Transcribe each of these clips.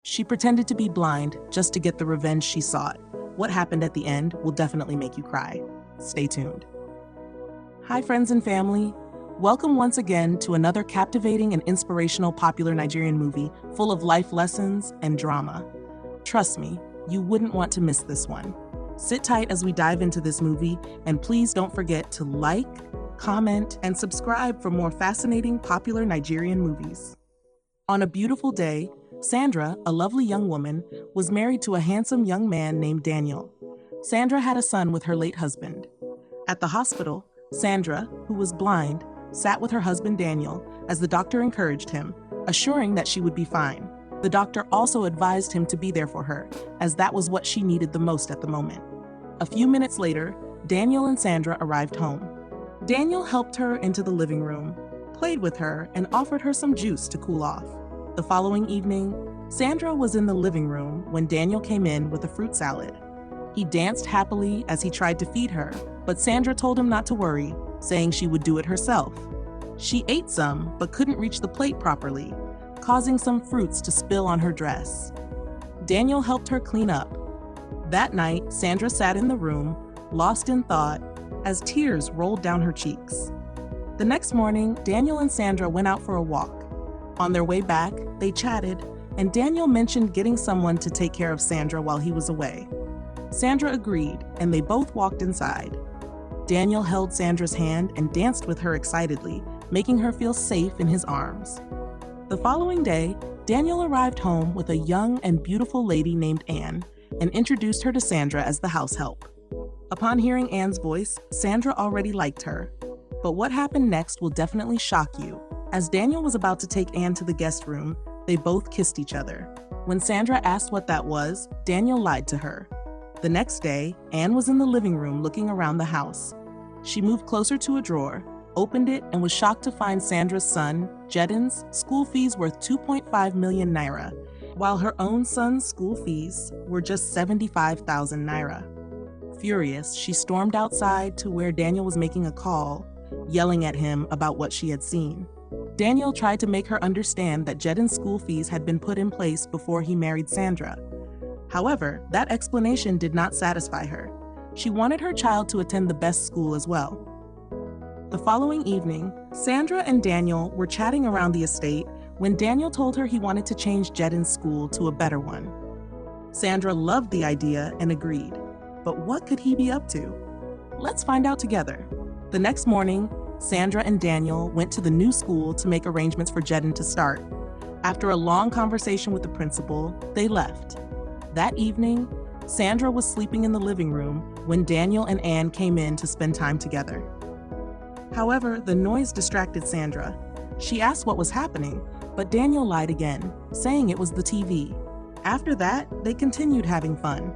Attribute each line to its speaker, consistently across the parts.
Speaker 1: She pretended to be blind just to get the revenge she sought. What happened at the end will definitely make you cry. Stay tuned. Hi friends and family. Welcome once again to another captivating and inspirational popular Nigerian movie full of life lessons and drama. Trust me, you wouldn't want to miss this one. Sit tight as we dive into this movie, and please don't forget to like, comment, and subscribe for more fascinating popular Nigerian movies. On a beautiful day, Sandra, a lovely young woman, was married to a handsome young man named Daniel. Sandra had a son with her late husband. At the hospital, Sandra, who was blind, sat with her husband Daniel as the doctor encouraged him, assuring that she would be fine. The doctor also advised him to be there for her, as that was what she needed the most at the moment. A few minutes later, Daniel and Sandra arrived home. Daniel helped her into the living room, played with her, and offered her some juice to cool off. The following evening, Sandra was in the living room when Daniel came in with a fruit salad. He danced happily as he tried to feed her, but Sandra told him not to worry, saying she would do it herself. She ate some, but couldn't reach the plate properly, causing some fruits to spill on her dress. Daniel helped her clean up. That night, Sandra sat in the room, lost in thought, as tears rolled down her cheeks. The next morning, Daniel and Sandra went out for a walk. On their way back, they chatted, and Daniel mentioned getting someone to take care of Sandra while he was away. Sandra agreed, and they both walked inside. Daniel held Sandra's hand and danced with her excitedly, making her feel safe in his arms. The following day, Daniel arrived home with a young and beautiful lady named Anne and introduced her to Sandra as the house help. Upon hearing Anne's voice, Sandra already liked her. But what happened next will definitely shock you. As Daniel was about to take Anne to the guest room, they both kissed each other. When Sandra asked what that was, Daniel lied to her. The next day, Anne was in the living room looking around the house. She moved closer to a drawer, opened it, and was shocked to find Sandra's son, Jedin's, school fees worth 2.5 million naira, while her own son's school fees were just 75,000 naira. Furious, she stormed outside to where Daniel was making a call, yelling at him about what she had seen. Daniel tried to make her understand that Jedin's school fees had been put in place before he married Sandra. However, that explanation did not satisfy her. She wanted her child to attend the best school as well. The following evening, Sandra and Daniel were chatting around the estate when Daniel told her he wanted to change Jedin's school to a better one. Sandra loved the idea and agreed. But what could he be up to? Let's find out together. The next morning, Sandra and Daniel went to the new school to make arrangements for Jedin to start. After a long conversation with the principal, they left. That evening, Sandra was sleeping in the living room when Daniel and Anne came in to spend time together. However, the noise distracted Sandra. She asked what was happening, but Daniel lied again, saying it was the TV. After that, they continued having fun.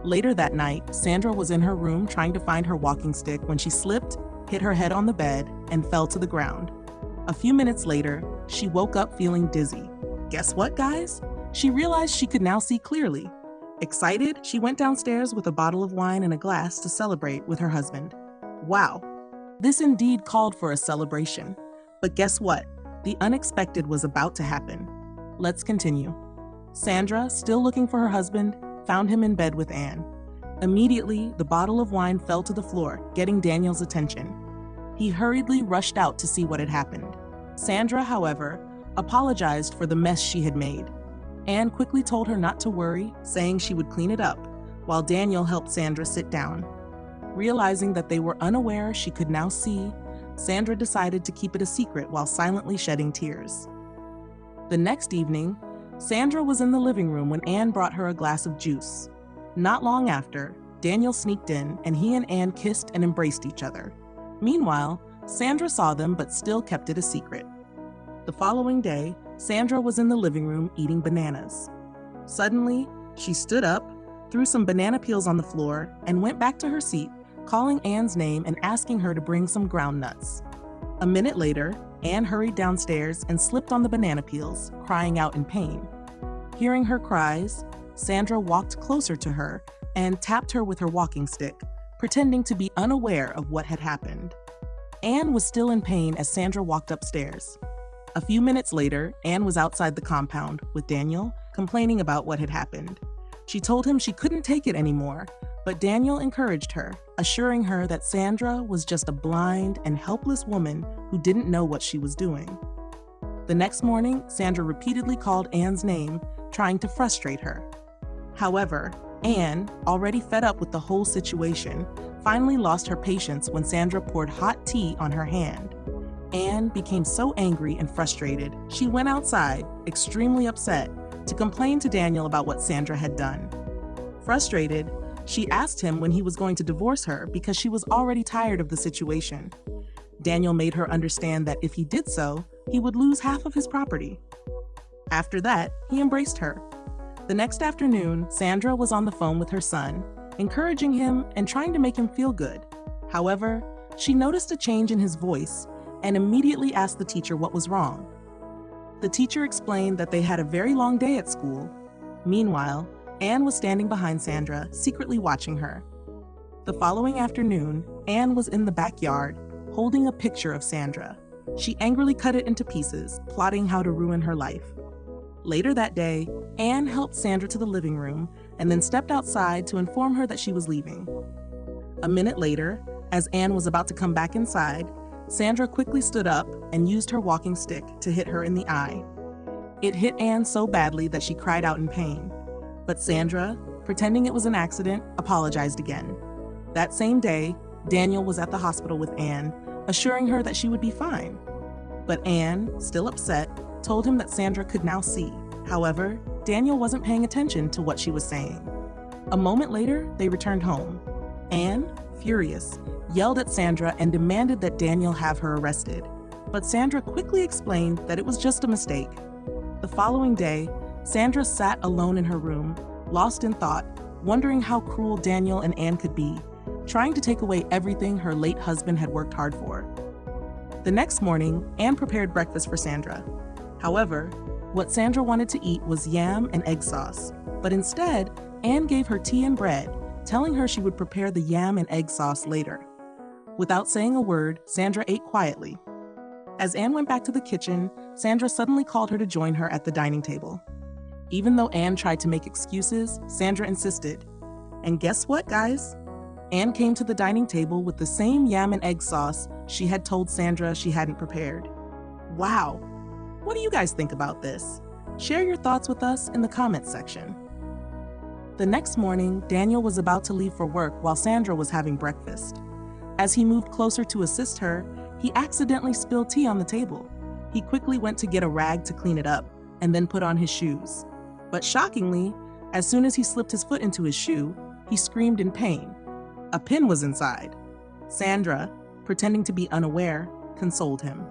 Speaker 1: Later that night, Sandra was in her room trying to find her walking stick when she slipped, hit her head on the bed, and fell to the ground. A few minutes later, she woke up feeling dizzy. Guess what, guys? She realized she could now see clearly. Excited, she went downstairs with a bottle of wine and a glass to celebrate with her husband. Wow, this indeed called for a celebration. But guess what? The unexpected was about to happen. Let's continue. Sandra, still looking for her husband, found him in bed with Anne. Immediately, the bottle of wine fell to the floor, getting Daniel's attention. He hurriedly rushed out to see what had happened. Sandra, however, apologized for the mess she had made. Anne quickly told her not to worry, saying she would clean it up, while Daniel helped Sandra sit down. Realizing that they were unaware she could now see, Sandra decided to keep it a secret while silently shedding tears. The next evening, Sandra was in the living room when Anne brought her a glass of juice. Not long after, Daniel sneaked in and he and Anne kissed and embraced each other. Meanwhile, Sandra saw them but still kept it a secret. The following day, Sandra was in the living room eating bananas. Suddenly, she stood up, threw some banana peels on the floor, and went back to her seat, calling Anne's name and asking her to bring some ground nuts. A minute later, Anne hurried downstairs and slipped on the banana peels, crying out in pain. Hearing her cries, Sandra walked closer to her and tapped her with her walking stick, pretending to be unaware of what had happened. Anne was still in pain as Sandra walked upstairs. A few minutes later, Anne was outside the compound with Daniel, complaining about what had happened. She told him she couldn't take it anymore, but Daniel encouraged her, assuring her that Sandra was just a blind and helpless woman who didn't know what she was doing. The next morning, Sandra repeatedly called Anne's name, trying to frustrate her. However, Anne, already fed up with the whole situation, finally lost her patience when Sandra poured hot tea on her hand. Anne became so angry and frustrated, she went outside, extremely upset, to complain to Daniel about what Sandra had done. Frustrated, she asked him when he was going to divorce her because she was already tired of the situation. Daniel made her understand that if he did so, he would lose half of his property. After that, he embraced her. The next afternoon, Sandra was on the phone with her son, encouraging him and trying to make him feel good. However, she noticed a change in his voice and immediately asked the teacher what was wrong. The teacher explained that they had a very long day at school. Meanwhile, Anne was standing behind Sandra, secretly watching her. The following afternoon, Anne was in the backyard, holding a picture of Sandra. She angrily cut it into pieces, plotting how to ruin her life. Later that day, Anne helped Sandra to the living room and then stepped outside to inform her that she was leaving. A minute later, as Anne was about to come back inside, Sandra quickly stood up and used her walking stick to hit her in the eye. It hit Anne so badly that she cried out in pain. But Sandra, pretending it was an accident, apologized again. That same day, Daniel was at the hospital with Anne, assuring her that she would be fine. But Anne, still upset, told him that Sandra could now see. However, Daniel wasn't paying attention to what she was saying. A moment later, they returned home. Anne, furious, yelled at Sandra and demanded that Daniel have her arrested. But Sandra quickly explained that it was just a mistake. The following day, Sandra sat alone in her room, lost in thought, wondering how cruel Daniel and Anne could be, trying to take away everything her late husband had worked hard for. The next morning, Anne prepared breakfast for Sandra. However, what Sandra wanted to eat was yam and egg sauce, but instead, Anne gave her tea and bread, telling her she would prepare the yam and egg sauce later. Without saying a word, Sandra ate quietly. As Anne went back to the kitchen, Sandra suddenly called her to join her at the dining table. Even though Anne tried to make excuses, Sandra insisted. And guess what, guys? Anne came to the dining table with the same yam and egg sauce she had told Sandra she hadn't prepared. Wow! What do you guys think about this? Share your thoughts with us in the comments section. The next morning, Daniel was about to leave for work while Sandra was having breakfast. As he moved closer to assist her, he accidentally spilled tea on the table. He quickly went to get a rag to clean it up and then put on his shoes. But shockingly, as soon as he slipped his foot into his shoe, he screamed in pain. A pin was inside. Sandra, pretending to be unaware, consoled him.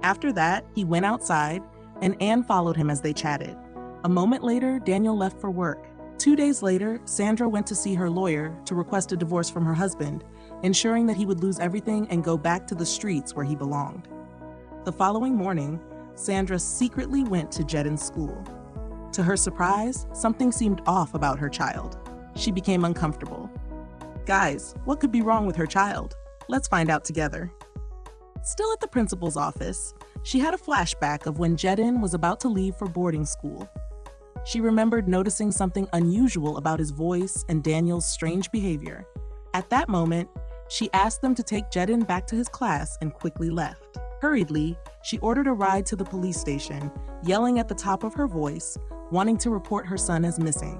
Speaker 1: After that, he went outside, and Anne followed him as they chatted. A moment later, Daniel left for work. 2 days later, Sandra went to see her lawyer to request a divorce from her husband, ensuring that he would lose everything and go back to the streets where he belonged. The following morning, Sandra secretly went to Jedin's school. To her surprise, something seemed off about her child. She became uncomfortable. Guys, what could be wrong with her child? Let's find out together. Still at the principal's office, she had a flashback of when Jedin was about to leave for boarding school. She remembered noticing something unusual about his voice and Daniel's strange behavior. At that moment, she asked them to take Jedin back to his class and quickly left. Hurriedly, she ordered a ride to the police station, yelling at the top of her voice, wanting to report her son as missing.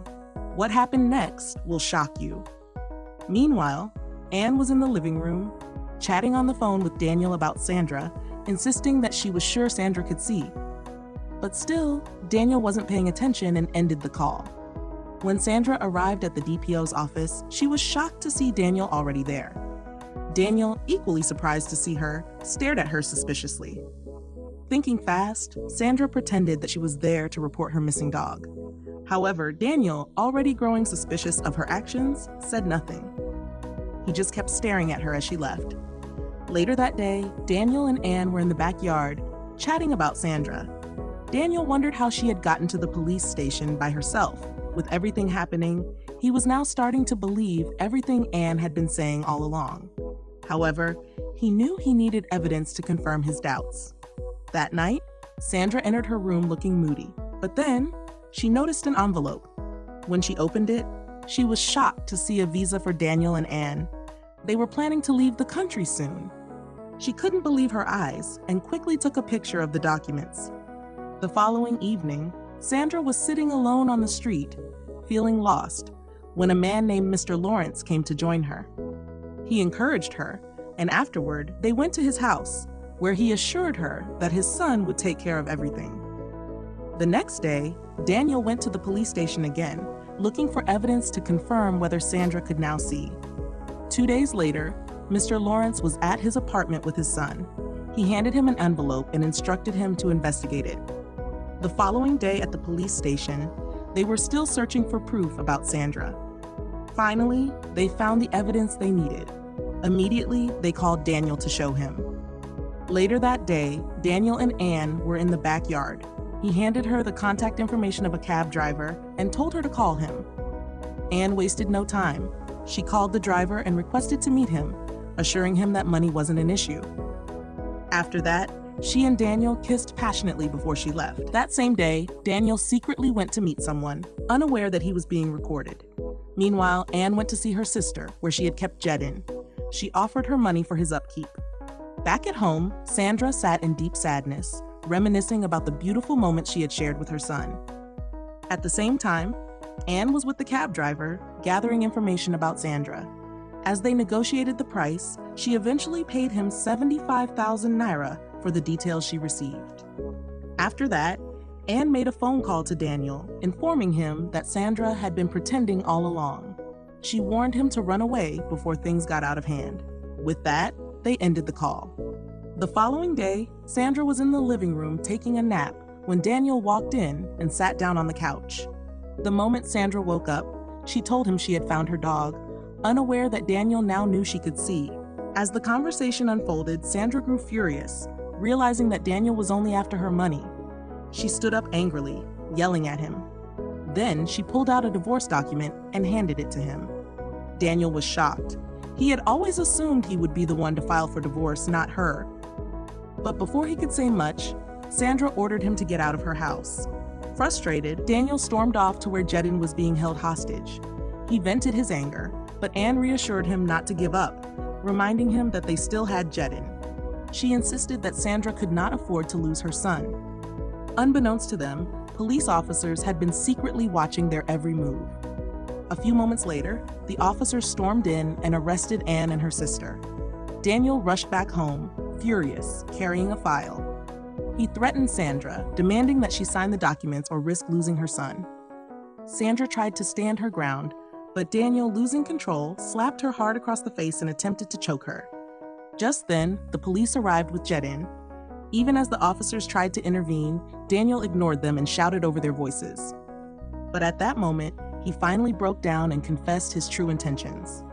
Speaker 1: What happened next will shock you. Meanwhile, Anne was in the living room, chatting on the phone with Daniel about Sandra, insisting that she was sure Sandra could see. But still, Daniel wasn't paying attention and ended the call. When Sandra arrived at the DPO's office, she was shocked to see Daniel already there. Daniel, equally surprised to see her, stared at her suspiciously. Thinking fast, Sandra pretended that she was there to report her missing dog. However, Daniel, already growing suspicious of her actions, said nothing. He just kept staring at her as she left. Later that day, Daniel and Anne were in the backyard, chatting about Sandra. Daniel wondered how she had gotten to the police station by herself. With everything happening, he was now starting to believe everything Anne had been saying all along. However, he knew he needed evidence to confirm his doubts. That night, Sandra entered her room looking moody, but then she noticed an envelope. When she opened it, she was shocked to see a visa for Daniel and Anne. They were planning to leave the country soon. She couldn't believe her eyes and quickly took a picture of the documents. The following evening, Sandra was sitting alone on the street, feeling lost, when a man named Mr. Lawrence came to join her. He encouraged her, and afterward, they went to his house, where he assured her that his son would take care of everything. The next day, Daniel went to the police station again, looking for evidence to confirm whether Sandra could now see. 2 days later, Mr. Lawrence was at his apartment with his son. He handed him an envelope and instructed him to investigate it. The following day at the police station, they were still searching for proof about Sandra. Finally, they found the evidence they needed. Immediately, they called Daniel to show him. Later that day, Daniel and Anne were in the backyard. He handed her the contact information of a cab driver and told her to call him. Anne wasted no time. She called the driver and requested to meet him, assuring him that money wasn't an issue. After that, she and Daniel kissed passionately before she left. That same day, Daniel secretly went to meet someone, unaware that he was being recorded. Meanwhile, Anne went to see her sister, where she had kept Jedin. She offered her money for his upkeep. Back at home, Sandra sat in deep sadness, reminiscing about the beautiful moments she had shared with her son. At the same time, Anne was with the cab driver, gathering information about Sandra. As they negotiated the price, she eventually paid him 75,000 naira for the details she received. After that, Anne made a phone call to Daniel, informing him that Sandra had been pretending all along. She warned him to run away before things got out of hand. With that, they ended the call. The following day, Sandra was in the living room taking a nap when Daniel walked in and sat down on the couch. The moment Sandra woke up, she told him she had found her dog, unaware that Daniel now knew she could see. As the conversation unfolded, Sandra grew furious, realizing that Daniel was only after her money. She stood up angrily, yelling at him. Then she pulled out a divorce document and handed it to him. Daniel was shocked. He had always assumed he would be the one to file for divorce, not her. But before he could say much, Sandra ordered him to get out of her house. Frustrated, Daniel stormed off to where Jedin was being held hostage. He vented his anger, but Anne reassured him not to give up, reminding him that they still had Jedin. She insisted that Sandra could not afford to lose her son. Unbeknownst to them, police officers had been secretly watching their every move. A few moments later, the officers stormed in and arrested Anne and her sister. Daniel rushed back home, furious, carrying a file. He threatened Sandra, demanding that she sign the documents or risk losing her son. Sandra tried to stand her ground, but Daniel, losing control, slapped her hard across the face and attempted to choke her. Just then, the police arrived with Jedin. Even as the officers tried to intervene, Daniel ignored them and shouted over their voices. But at that moment, he finally broke down and confessed his true intentions.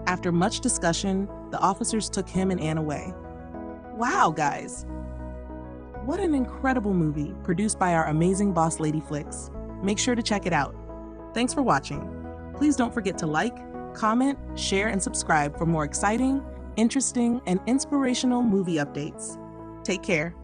Speaker 1: After much discussion, the officers took him and Anne away. Wow, guys! What an incredible movie produced by our amazing BossLadyFlix. Make sure to check it out. Thanks for watching. Please don't forget to like, comment, share, and subscribe for more exciting, interesting, and inspirational movie updates. Take care.